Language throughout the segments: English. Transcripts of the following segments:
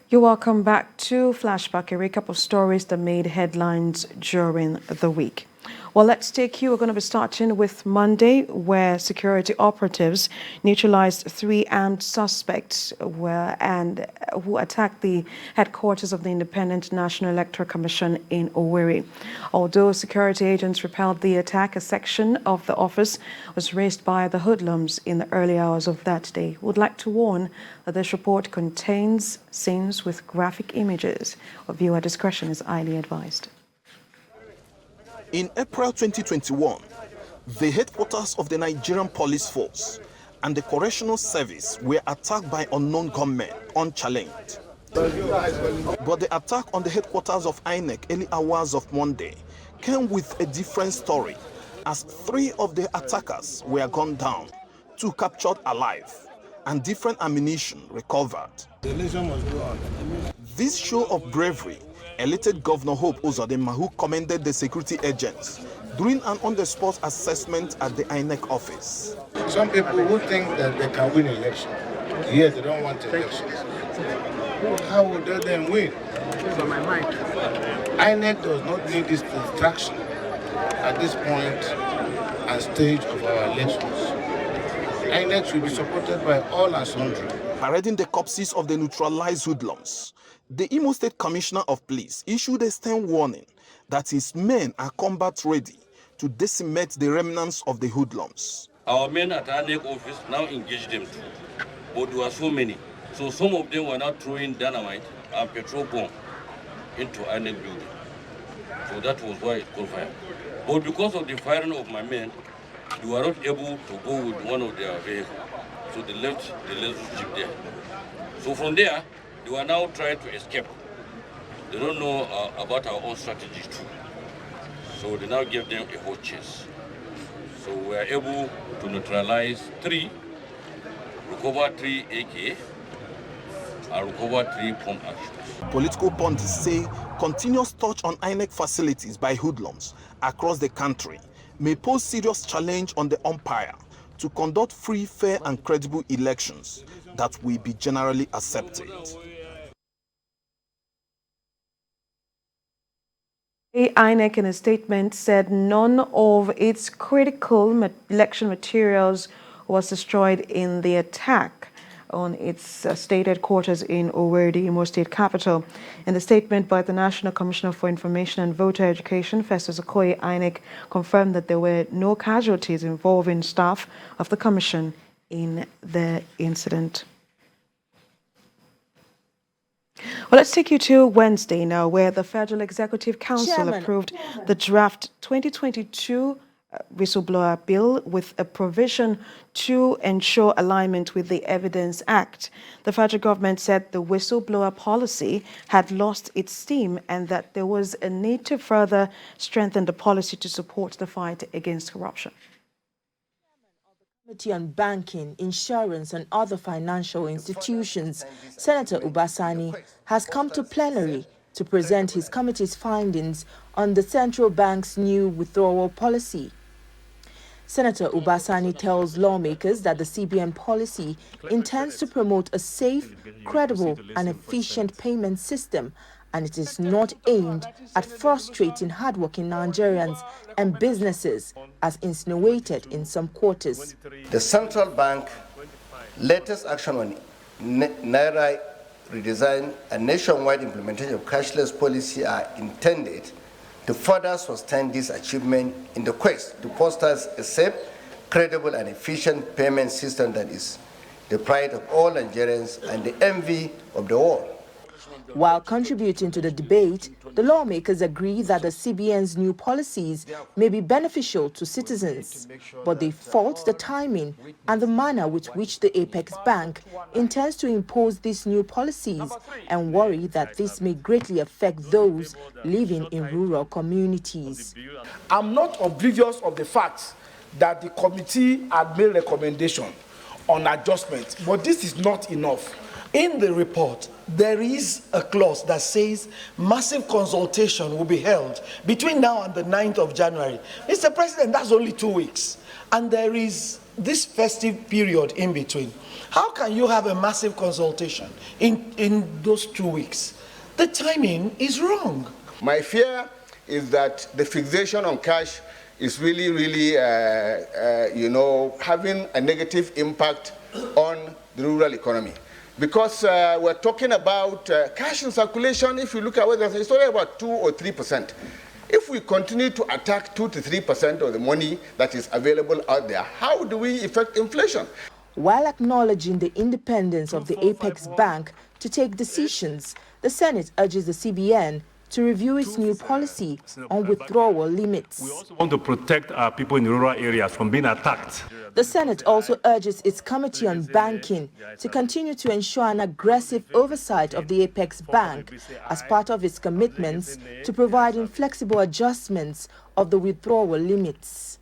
You're welcome back to Flashback, a recap of stories that made headlines during the week. Well, let's take you. We're going to be starting with Monday, where security operatives neutralized 3 armed suspects who attacked the headquarters of the Independent National Electoral Commission in Owerri. Although security agents repelled the attack, a section of the office was razed by the hoodlums in the early hours of that day. Would like to warn that this report contains scenes with graphic images. Viewer discretion is highly advised. In April 2021, the headquarters of the Nigerian Police Force and the Correctional Service were attacked by unknown gunmen unchallenged. But the attack on the headquarters of INEC early hours of Monday came with a different story, as 3 of the attackers were gunned down, 2 captured alive, and different ammunition recovered. This show of bravery elated Governor Hope Uzodinma, who commended the security agents during an on-the-spot assessment at the INEC office. Some people who think that they can win elections, yet they don't want elections. How would they then win? INEC does not need this distraction at this point and stage of our elections. INEC should be supported by all and sundry. Parading the corpses of the neutralized hoodlums, the Imo State Commissioner of Police issued a stern warning that his men are combat ready to decimate the remnants of the hoodlums. Our men at our INEC office now engaged them too, but there were so many. So some of them were now throwing dynamite and petrol bomb into INEC building. So that was why it caught fire. But because of the firing of my men, they were not able to go with one of their vehicles. So they left the Lexus jeep there. So from there, they were now trying to escape. They don't know about our own strategy too. So they now gave them a whole chase. So we are able to neutralize 3, recover 3 AK, and recover 3 pump actions. Political pundits say continuous touch on INEC facilities by hoodlums across the country may pose serious challenge on the umpire to conduct free, fair, and credible elections that will be generally accepted. INEC in a statement said none of its critical election materials was destroyed in the attack on its state headquarters in Owerri, the Imo State capital. In the statement by the National Commissioner for Information and Voter Education, Festus Okoye, INEC confirmed that there were no casualties involving staff of the commission in the incident. Well, let's take you to Wednesday now, where the Federal Executive Council approved the draft 2022 whistleblower bill with a provision to ensure alignment with the Evidence Act. The federal government said the whistleblower policy had lost its steam and that there was a need to further strengthen the policy to support the fight against corruption. Committee on Banking, Insurance and Other Financial Institutions, Senator Ubasani, has come to plenary to present his committee's findings on the central bank's new withdrawal policy. Senator Ubasani tells lawmakers that the CBN policy intends to promote a safe, credible and efficient payment system, and it is not aimed at frustrating hardworking Nigerians and businesses, as insinuated in some quarters. The central bank latest action on Naira redesign and nationwide implementation of cashless policy are intended to further sustain this achievement in the quest to foster a safe, credible and efficient payment system that is the pride of all Nigerians and the envy of the world. While contributing to the debate, the lawmakers agree that the CBN's new policies may be beneficial to citizens, but they fault the timing and the manner with which the Apex Bank intends to impose these new policies and worry that this may greatly affect those living in rural communities. I'm not oblivious of the fact that the committee had made recommendation on adjustment, but this is not enough. In the report, there is a clause that says massive consultation will be held between now and the 9th of January. Mr. President, that's only 2 weeks. And there is this festive period in between. How can you have a massive consultation in those 2 weeks? The timing is wrong. My fear is that the fixation on cash is really, having a negative impact on the rural economy. Because we're talking about cash in circulation. If you look at whether it's only about 2 or 3%. If we continue to attack 2 to 3% of the money that is available out there, how do we affect inflation? While acknowledging the independence of the Apex Bank to take decisions, the Senate urges the CBN to review its new policy on withdrawal limits. We also want to protect our people in rural areas from being attacked. The Senate also urges its Committee on Banking to continue to ensure an aggressive oversight of the Apex Bank as part of its commitments to providing flexible adjustments of the withdrawal limits.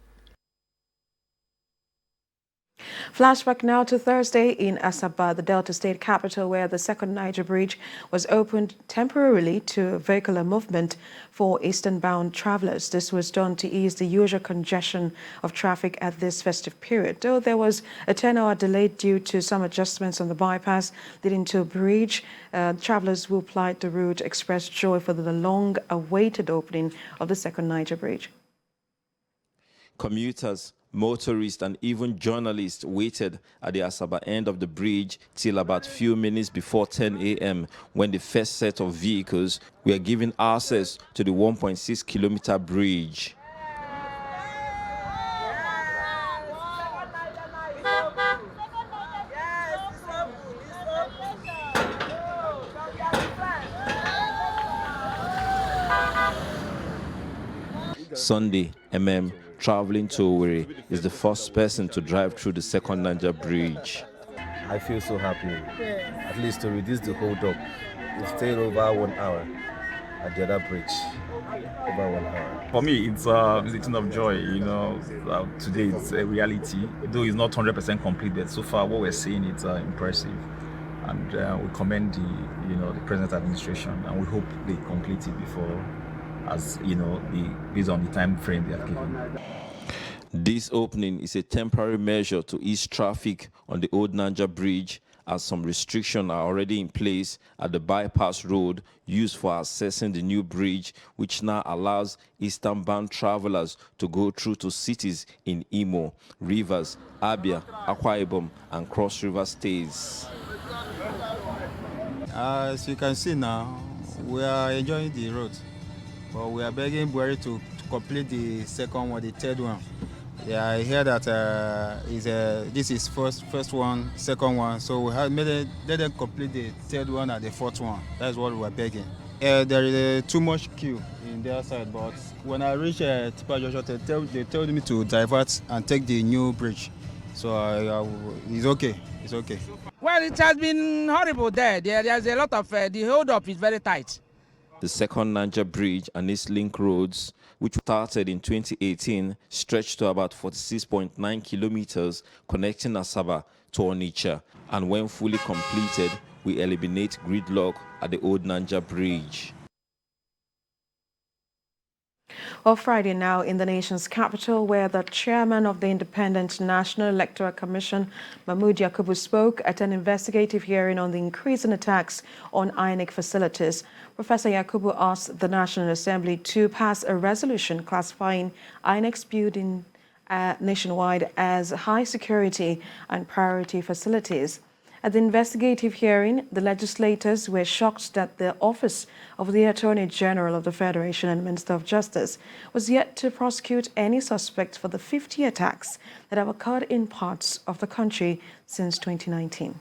Flashback now to Thursday in Asaba, the Delta State capital, where the second Niger Bridge was opened temporarily to vehicular movement for eastern-bound travelers. This was done to ease the usual congestion of traffic at this festive period. Though there was a 10-hour delay due to some adjustments on the bypass leading to a bridge, travelers who plied the route expressed joy for the long-awaited opening of the second Niger Bridge. Commuters, motorists and even journalists waited at the Asaba end of the bridge till about few minutes before 10 a.m. when the first set of vehicles were given access to the 1.6-kilometer bridge. Sunday, traveling to Owerri, is the first person to drive through the second Niger Bridge. I feel so happy, at least to reduce the hold-up. We stayed over 1 hour at the other bridge, over 1 hour. For me, it's a thing of joy, today it's a reality, though it's not 100% completed. So far, what we're seeing is impressive. And we commend the present administration, and we hope they complete it before, based on the time frame they have given. This opening is a temporary measure to ease traffic on the old Niger Bridge, as some restrictions are already in place at the bypass road used for accessing the new bridge, which now allows eastern-bound travelers to go through to cities in Imo, Rivers, Abia, Akwa Ibom, and Cross River states. As you can see now, we are enjoying the road, but we are begging Owerri to complete the second one, the third one. Yeah, I hear that this is first one, second one, so we have let them complete the third one and the fourth one. That's what we are begging. There is too much queue in their side, but when I reach Tipa Junction, they told me to divert and take the new bridge. So it's okay. It's okay. Well, it has been horrible there. There's a lot of the hold-up is very tight. The second Niger Bridge and its link roads, which started in 2018, stretched to about 46.9 kilometers connecting Asaba to Onitsha, and when fully completed, will eliminate gridlock at the old Niger Bridge. Well, Friday now in the nation's capital, where the chairman of the Independent National Electoral Commission, Mahmood Yakubu, spoke at an investigative hearing on the increase in attacks on INEC facilities. Professor Yakubu asked the National Assembly to pass a resolution classifying INEC's building nationwide as high security and priority facilities. At the investigative hearing, the legislators were shocked that the Office of the Attorney General of the Federation and Minister of Justice was yet to prosecute any suspect for the 50 attacks that have occurred in parts of the country since 2019.